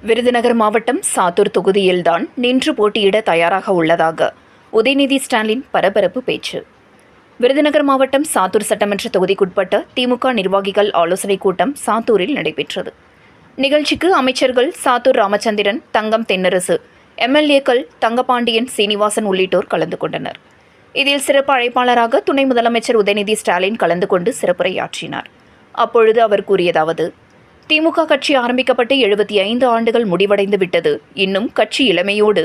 விருதுநகர் மாவட்டம் சாத்தூர் தொகுதியில்தான் நின்று போட்டியிட தயாராக உள்ளதாக உதயநிதி ஸ்டாலின் பரபரப்பு பேச்சு. விருதுநகர் மாவட்டம் சாத்தூர் சட்டமன்ற தொகுதிக்குட்பட்ட திமுக நிர்வாகிகள் ஆலோசனைக் கூட்டம் சாத்தூரில் நடைபெற்றது. நிகழ்ச்சிக்கு அமைச்சர்கள் சாத்தூர் ராமச்சந்திரன், தங்கம் தென்னரசு, எம்எல்ஏக்கள் தங்கபாண்டியன், சீனிவாசன் உள்ளிட்டோர் கலந்து கொண்டனர். இதில் சிறப்பு அழைப்பாளராக துணை முதலமைச்சர் உதயநிதி ஸ்டாலின் கலந்து கொண்டு சிறப்புரையாற்றினார். அப்பொழுது அவர் கூறியதாவது: திமுக கட்சி ஆரம்பிக்கப்பட்டு 75 ஆண்டுகள் முடிவடைந்து விட்டது. இன்னும் கட்சி இளமையோடு,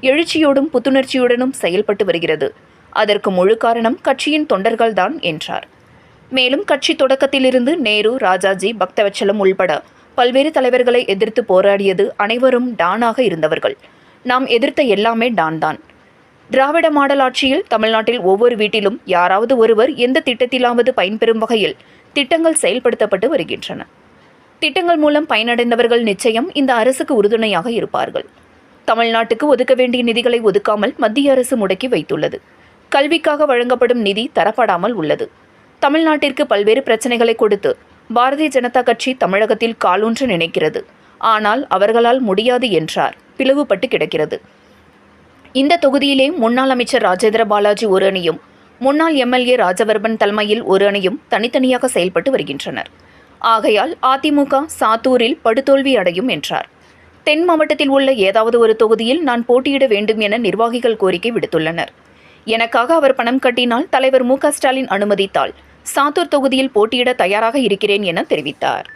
எழுச்சியோடும் புத்துணர்ச்சியுடனும் செயல்பட்டு வருகிறது. அதற்கு முழு காரணம் கட்சியின் தொண்டர்கள்தான் என்றார். மேலும் கட்சி தொடக்கத்திலிருந்து நேரு, ராஜாஜி, பக்தவச்சலம் உள்பட பல்வேறு தலைவர்களை எதிர்த்து போராடியது அனைவரும் டானாக இருந்தவர்கள். நாம் எதிர்த்த எல்லாமே டான் தான். திராவிட மாடல் ஆட்சியில் தமிழ்நாட்டில் ஒவ்வொரு வீட்டிலும் யாராவது ஒருவர் எந்த திட்டத்திலாவது பயன்பெறும் வகையில் திட்டங்கள் செயல்படுத்தப்பட்டு வருகின்றன. திட்டங்கள் மூலம் பயனடைந்தவர்கள் நிச்சயம் இந்த அரசுக்கு உறுதுணையாக இருப்பார்கள். தமிழ்நாட்டுக்கு ஒதுக்க வேண்டிய நிதிகளை ஒதுக்காமல் மத்திய அரசு முடக்கி வைத்துள்ளது. கல்விக்காக வழங்கப்படும் நிதி தரப்படாமல் உள்ளது. தமிழ்நாட்டிற்கு பல்வேறு பிரச்சனைகளை கொடுத்து பாரதிய ஜனதா கட்சி தமிழகத்தில் காலூன்ற நினைக்கிறது. ஆனால் அவர்களால் முடியாது என்றார். பிளவுபட்டு கிடக்கிறது. இந்த தொகுதியிலே முன்னாள் அமைச்சர் ராஜேந்திர பாலாஜி ஒரு அணியும், முன்னாள் எம்எல்ஏ ராஜவர்மன் தலைமையில் ஒரு அணியும் தனித்தனியாக செயல்பட்டு வருகின்றனர். ஆகையால் அதிமுக சாத்தூரில் படுதோல்வி அடையும் என்றார். தென் மாவட்டத்தில் உள்ள ஏதாவது ஒரு தொகுதியில் நான் போட்டியிட வேண்டும் என நிர்வாகிகள் கோரிக்கை விடுத்துள்ளனர். எனக்காக அவர் பணம் கட்டினால் தலைவர் மு.க. ஸ்டாலின் அனுமதித்தால் சாத்தூர் தொகுதியில் போட்டியிட தயாராக இருக்கிறேன் என தெரிவித்தார்.